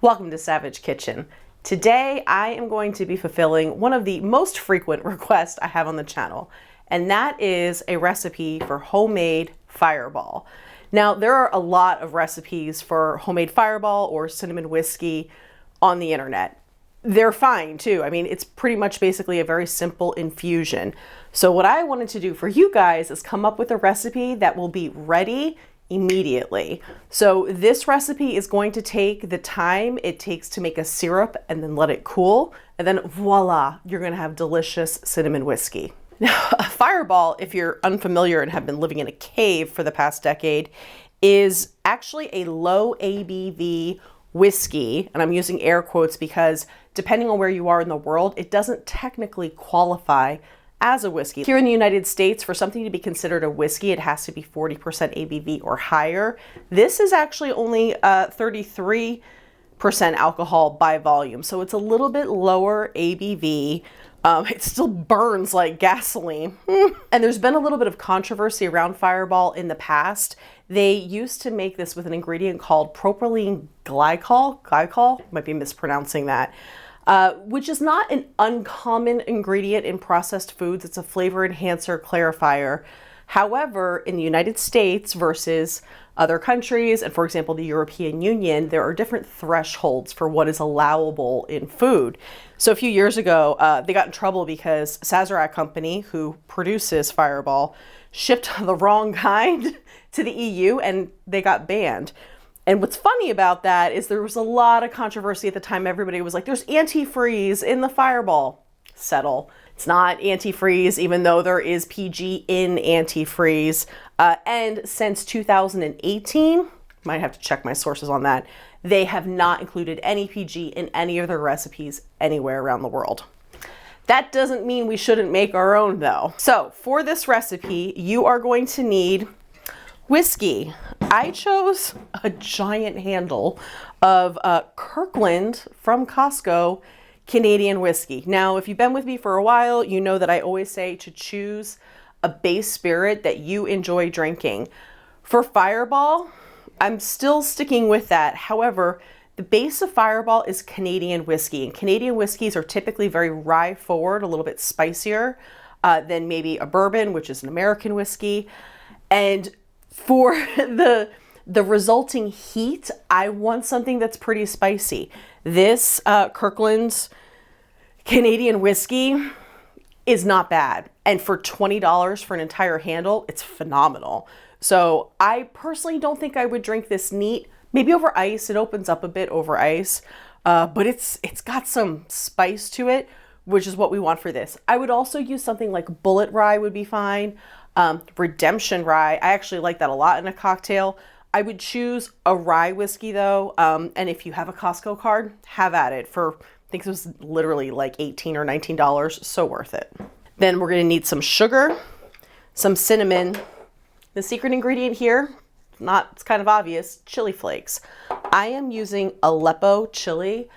Welcome to Savage Kitchen. Today I am going to be fulfilling one of the most frequent requests I have on the channel, and that is a recipe for homemade Fireball. Now there are a lot of recipes for homemade Fireball or cinnamon whiskey on the internet. They're fine too. I mean, it's pretty much basically a very simple infusion. So what I wanted to do for you guys is come up with a recipe that will be ready immediately. So this recipe is going to take the time it takes to make a syrup and then let it cool, and then voila, you're going to have delicious cinnamon whiskey. Now, a Fireball, if you're unfamiliar and have been living in a cave for the past decade, is actually a low ABV whiskey, and I'm using air quotes because depending on where you are in the world, it doesn't technically qualify as a whiskey. Here in the United States, for something to be considered a whiskey, it has to be 40% ABV or higher. This is actually only 33% alcohol by volume, so it's a little bit lower ABV. It still burns like gasoline. And there's been a little bit of controversy around Fireball in the past. They used to make this with an ingredient called propylene glycol, might be mispronouncing that, which is not an uncommon ingredient in processed foods. It's a flavor enhancer clarifier. However, in the United States versus other countries, and for example, the European Union, there are different thresholds for what is allowable in food. So a few years ago, they got in trouble because Sazerac Company, who produces Fireball, shipped the wrong kind to the EU and they got banned. And what's funny about that is there was a lot of controversy at the time. Everybody was like, there's antifreeze in the Fireball. Settle. It's not antifreeze, even though there is PG in antifreeze. And since 2018, might have to check my sources on that, they have not included any PG in any of their recipes anywhere around the world. That doesn't mean we shouldn't make our own though. So for this recipe, you are going to need whiskey. I chose a giant handle of Kirkland from Costco Canadian whiskey. Now, if you've been with me for a while, you know that I always say to choose a base spirit that you enjoy drinking. For Fireball, I'm still sticking with that. However, the base of Fireball is Canadian whiskey, and Canadian whiskeys are typically very rye forward, a little bit spicier than maybe a bourbon, which is an American whiskey. And for the resulting heat, I want something that's pretty spicy. This Kirkland's Canadian whiskey is not bad. And for $20 for an entire handle, it's phenomenal. So I personally don't think I would drink this neat. Maybe over ice. It opens up a bit over ice, but it's got some spice to it, which is what we want for this. I would also use something like Bullet Rye would be fine. Redemption Rye. I actually like that a lot in a cocktail. I would choose a rye whiskey though, and if you have a Costco card, have at it for, I think it was literally like $18 or $19, so worth it. Then we're gonna need some sugar, some cinnamon. The secret ingredient here, it's kind of obvious, chili flakes. I am using Aleppo chili.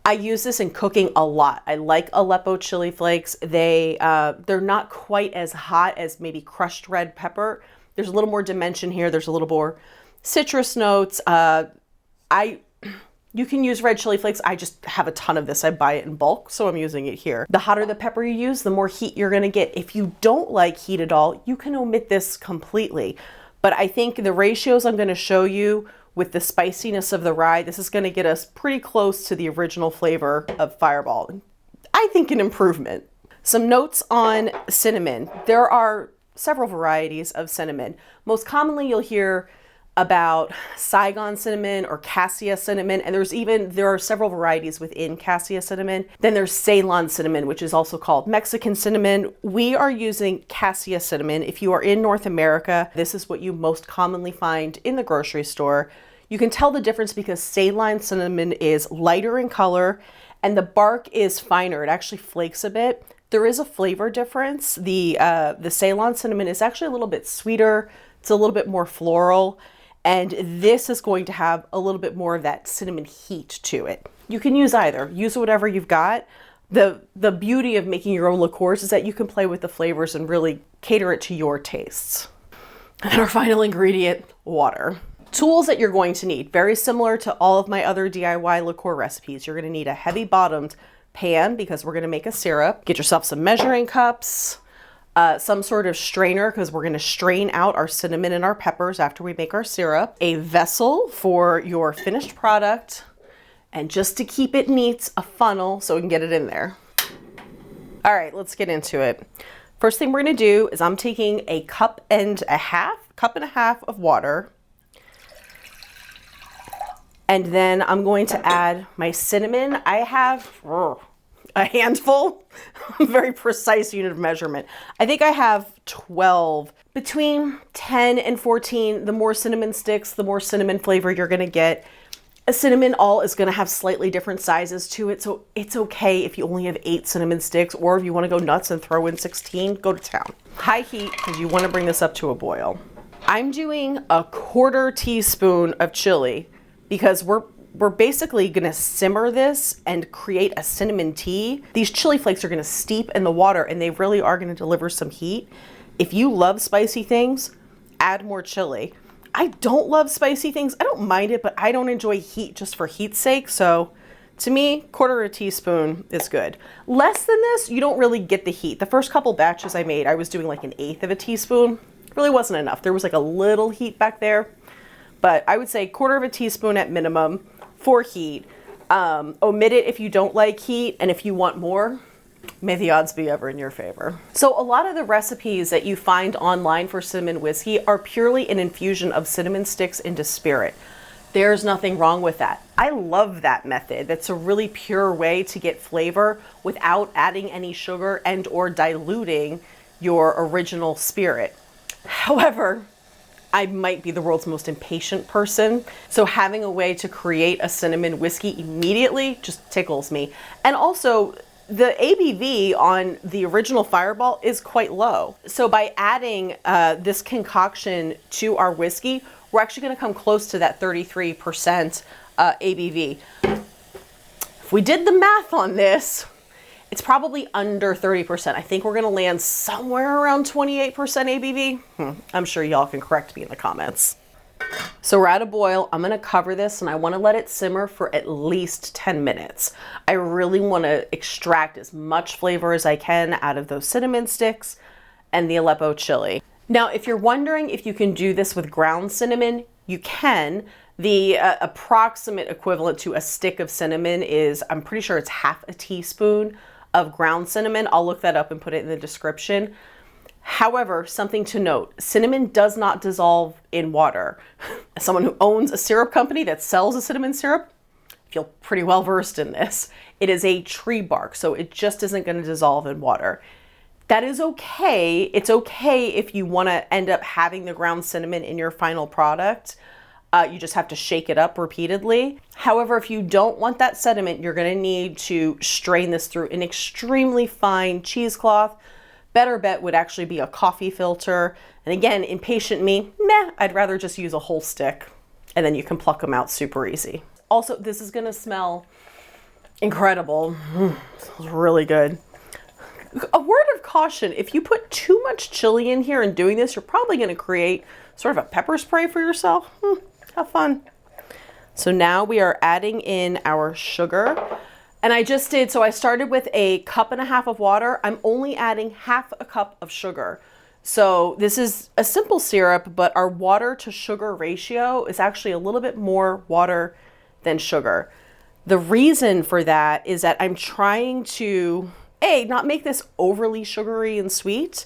I use this in cooking a lot. I like Aleppo chili flakes. They're not quite as hot as maybe crushed red pepper. There's a little more dimension here. There's a little more citrus notes. You can use red chili flakes. I just have a ton of this. I buy it in bulk, so I'm using it here. The hotter the pepper you use, the more heat you're gonna get. If you don't like heat at all, you can omit this completely. But I think the ratios I'm gonna show you with the spiciness of the rye, this is gonna get us pretty close to the original flavor of Fireball. I think an improvement. Some notes on cinnamon. There are several varieties of cinnamon. Most commonly you'll hear about Saigon cinnamon or cassia cinnamon, and there are several varieties within cassia cinnamon. Then there's Ceylon cinnamon, which is also called Mexican cinnamon. We are using cassia cinnamon. If you are in North America, this is what you most commonly find in the grocery store. You can tell the difference because Ceylon cinnamon is lighter in color and the bark is finer. It actually flakes a bit. There is a flavor difference. The Ceylon cinnamon is actually a little bit sweeter. It's a little bit more floral. And this is going to have a little bit more of that cinnamon heat to it. You can use either. Use whatever you've got. The beauty of making your own liqueurs is that you can play with the flavors and really cater it to your tastes. And our final ingredient, water. Tools that you're going to need, very similar to all of my other DIY liqueur recipes. You're going to need a heavy bottomed pan because we're going to make a syrup. Get yourself some measuring cups, some sort of strainer because we're going to strain out our cinnamon and our peppers after we make our syrup, a vessel for your finished product, and just to keep it neat, a funnel so we can get it in there. All right, let's get into it. First thing we're going to do is I'm taking a cup and a half of water. And then I'm going to add my cinnamon. I have a handful, very precise unit of measurement. I think I have 12. Between 10 and 14, the more cinnamon sticks, the more cinnamon flavor you're gonna get. A cinnamon all is gonna have slightly different sizes to it, so it's okay if you only have 8 cinnamon sticks, or if you wanna go nuts and throw in 16, go to town. High heat, because you wanna bring this up to a boil. I'm doing a 1/4 teaspoon of chili, because we're basically gonna simmer this and create a cinnamon tea. These chili flakes are gonna steep in the water and they really are gonna deliver some heat. If you love spicy things, add more chili. I don't love spicy things. I don't mind it, but I don't enjoy heat just for heat's sake. So to me, 1/4 teaspoon is good. Less than this, you don't really get the heat. The first couple batches I made, I was doing like 1/8 teaspoon. It really wasn't enough. There was like a little heat back there. But I would say 1/4 teaspoon at minimum for heat. Omit it if you don't like heat, and if you want more, may the odds be ever in your favor. So a lot of the recipes that you find online for cinnamon whiskey are purely an infusion of cinnamon sticks into spirit. There's nothing wrong with that. I love that method. That's a really pure way to get flavor without adding any sugar and or diluting your original spirit. However, I might be the world's most impatient person, so having a way to create a cinnamon whiskey immediately just tickles me. And also, the ABV on the original Fireball is quite low. So by adding this concoction to our whiskey, we're actually gonna come close to that 33% ABV. If we did the math on this, it's probably under 30%. I think we're gonna land somewhere around 28% ABV. I'm sure y'all can correct me in the comments. So we're at a boil. I'm gonna cover this and I wanna let it simmer for at least 10 minutes. I really wanna extract as much flavor as I can out of those cinnamon sticks and the Aleppo chili. Now, if you're wondering if you can do this with ground cinnamon, you can. The approximate equivalent to a stick of cinnamon is, I'm pretty sure it's 1/2 teaspoon of ground cinnamon. I'll look that up and put it in the description. However, something to note, cinnamon does not dissolve in water. As someone who owns a syrup company that sells a cinnamon syrup, I feel pretty well versed in this. It is a tree bark, so it just isn't going to dissolve in water. That is okay. It's okay if you want to end up having the ground cinnamon in your final product. You just have to shake it up repeatedly. However, if you don't want that sediment, you're gonna need to strain this through an extremely fine cheesecloth. Better bet would actually be a coffee filter. And again, impatient me, I'd rather just use a whole stick and then you can pluck them out super easy. Also, this is gonna smell incredible. Smells really good. A word of caution, if you put too much chili in here and doing this, you're probably gonna create sort of a pepper spray for yourself. Have fun. So now we are adding in our sugar. And I just did, so I started with a 1.5 cups of water. I'm only adding 1/2 cup of sugar. So this is a simple syrup, but our water to sugar ratio is actually a little bit more water than sugar. The reason for that is that I'm trying to, not make this overly sugary and sweet.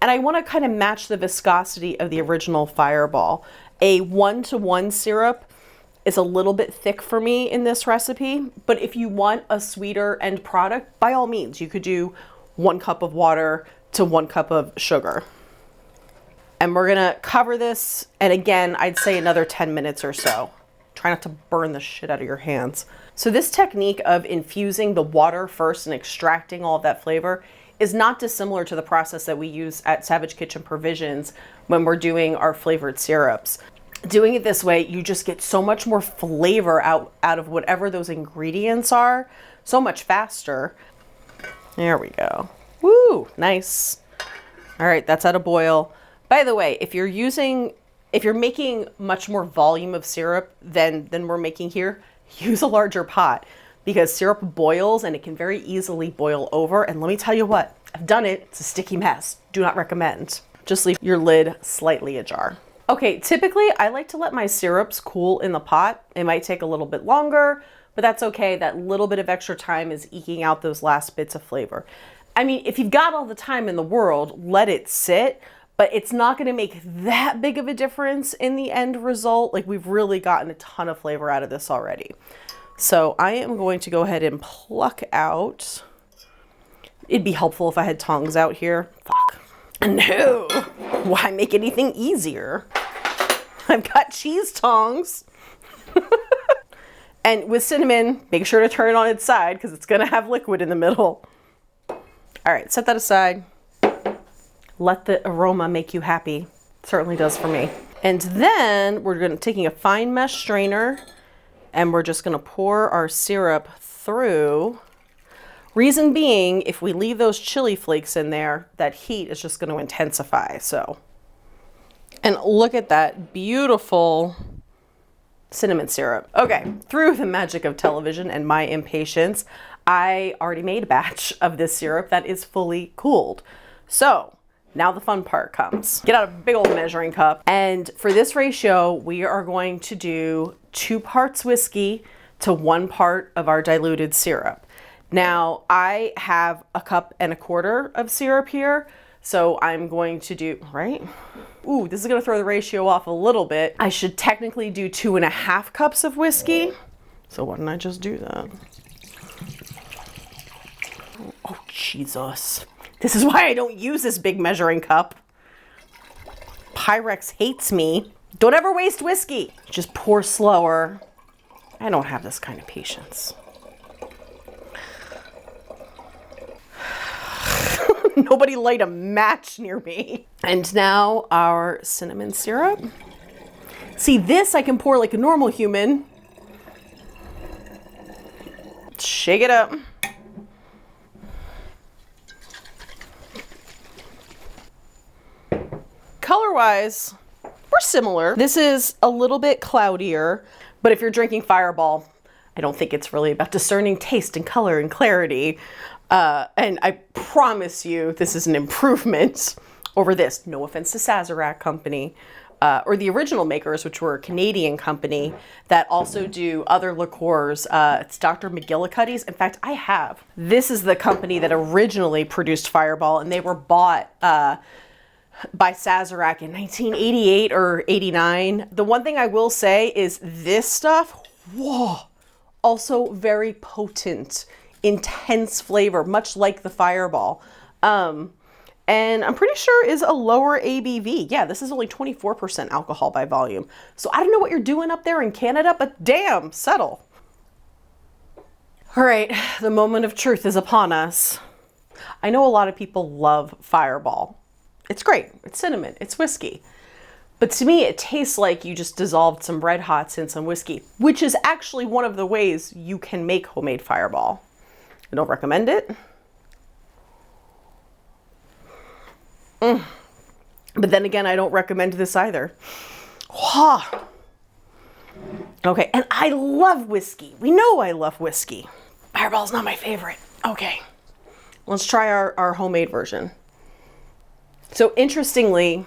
And I want to kind of match the viscosity of the original Fireball. A 1-to-1 syrup is a little bit thick for me in this recipe, but if you want a sweeter end product, by all means, you could do 1 cup of water to 1 cup of sugar. And we're gonna cover this, and again, I'd say another 10 minutes or so. Try not to burn the shit out of your hands. So this technique of infusing the water first and extracting all of that flavor is not dissimilar to the process that we use at Savage Kitchen Provisions when we're doing our flavored syrups. Doing it this way, you just get so much more flavor out of whatever those ingredients are, so much faster. There we go. Woo, nice. All right, that's at a boil. By the way, if you're using If you're making much more volume of syrup than we're making here, use a larger pot because syrup boils and it can very easily boil over. And let me tell you what, I've done it. It's a sticky mess. Do not recommend. Just leave your lid slightly ajar. Okay, typically I like to let my syrups cool in the pot. It might take a little bit longer, but that's okay. That little bit of extra time is eking out those last bits of flavor. I mean, if you've got all the time in the world, let it sit. But it's not going to make that big of a difference in the end result. Like, we've really gotten a ton of flavor out of this already. So I am going to go ahead and pluck out. It'd be helpful if I had tongs out here. Fuck. No. Why make anything easier? I've got cheese tongs. And with cinnamon, make sure to turn it on its side because it's going to have liquid in the middle. All right, set that aside. Let the aroma make you happy. It certainly does for me. And then we're taking a fine mesh strainer and we're just gonna pour our syrup through. Reason being, if we leave those chili flakes in there, that heat is just gonna intensify, so. And look at that beautiful cinnamon syrup. Okay, through the magic of television and my impatience, I already made a batch of this syrup that is fully cooled. So, now the fun part comes. Get out a big old measuring cup. And for this ratio, we are going to do 2 parts whiskey to 1 part of our diluted syrup. Now, I have 1.25 cups of syrup here. So I'm going to do, right? Ooh, this is gonna throw the ratio off a little bit. I should technically do 2.5 cups of whiskey. So why don't I just do that? Oh, Jesus. This is why I don't use this big measuring cup. Pyrex hates me. Don't ever waste whiskey. Just pour slower. I don't have this kind of patience. Nobody light a match near me. And now our cinnamon syrup. See, this I can pour like a normal human. Shake it up. Color-wise, we're similar. This is a little bit cloudier, but if you're drinking Fireball, I don't think it's really about discerning taste and color and clarity. And I promise you, this is an improvement over this. No offense to Sazerac Company, or the original makers, which were a Canadian company that also do other liqueurs. It's Dr. McGillicuddy's. In fact, I have. This is the company that originally produced Fireball, and they were bought by Sazerac in 1988 or 89. The one thing I will say is this stuff, whoa, also very potent, intense flavor, much like the Fireball. And I'm pretty sure is a lower ABV. Yeah, this is only 24% alcohol by volume. So I don't know what you're doing up there in Canada, but damn, settle. All right, the moment of truth is upon us. I know a lot of people love Fireball. It's great, it's cinnamon, it's whiskey. But to me, it tastes like you just dissolved some Red Hots in some whiskey, which is actually one of the ways you can make homemade Fireball. I don't recommend it. But then again, I don't recommend this either. Okay, and I love whiskey. We know I love whiskey. Fireball's not my favorite. Okay, let's try our homemade version. So interestingly,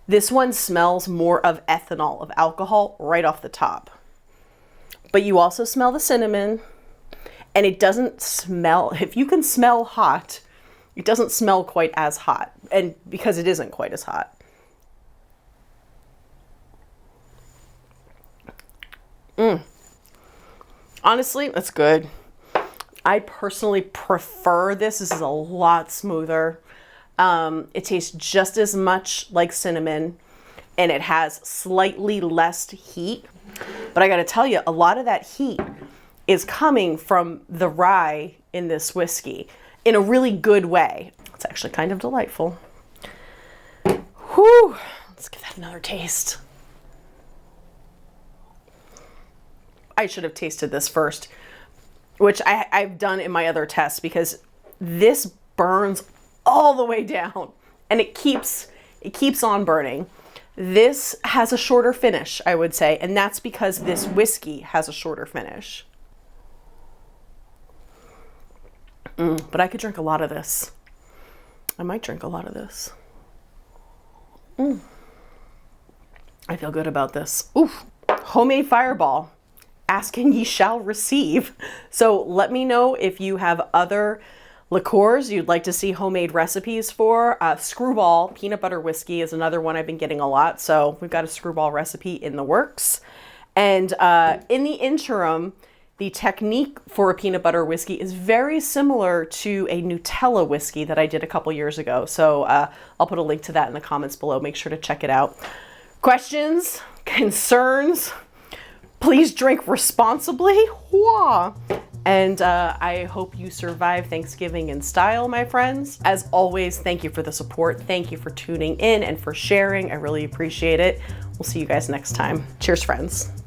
this one smells more of ethanol, of alcohol, right off the top. But you also smell the cinnamon, and it doesn't smell, if you can smell hot, it doesn't smell quite as hot, and because it isn't quite as hot. Honestly, that's good. I personally prefer this. This is a lot smoother. It tastes just as much like cinnamon, and it has slightly less heat. But I gotta tell you, a lot of that heat is coming from the rye in this whiskey in a really good way. It's actually kind of delightful. Whew, let's give that another taste. I should have tasted this first, which I've done in my other tests, because this burns all the way down and it keeps on burning. This has a shorter finish, I would say, and that's because this whiskey has a shorter finish. But I could drink a lot of this. I might drink a lot of this. I feel good about this. Oof. Homemade Fireball. Ask and ye shall receive. So let me know if you have other liqueurs you'd like to see homemade recipes for. Screwball peanut butter whiskey is another one I've been getting a lot. So we've got a screwball recipe in the works. And in the interim, the technique for a peanut butter whiskey is very similar to a Nutella whiskey that I did a couple years ago. So I'll put a link to that in the comments below. Make sure to check it out. Questions, concerns, please drink responsibly. Wah. And I hope you survive Thanksgiving in style, my friends. As always, thank you for the support. Thank you for tuning in and for sharing. I really appreciate it. We'll see you guys next time. Cheers, friends.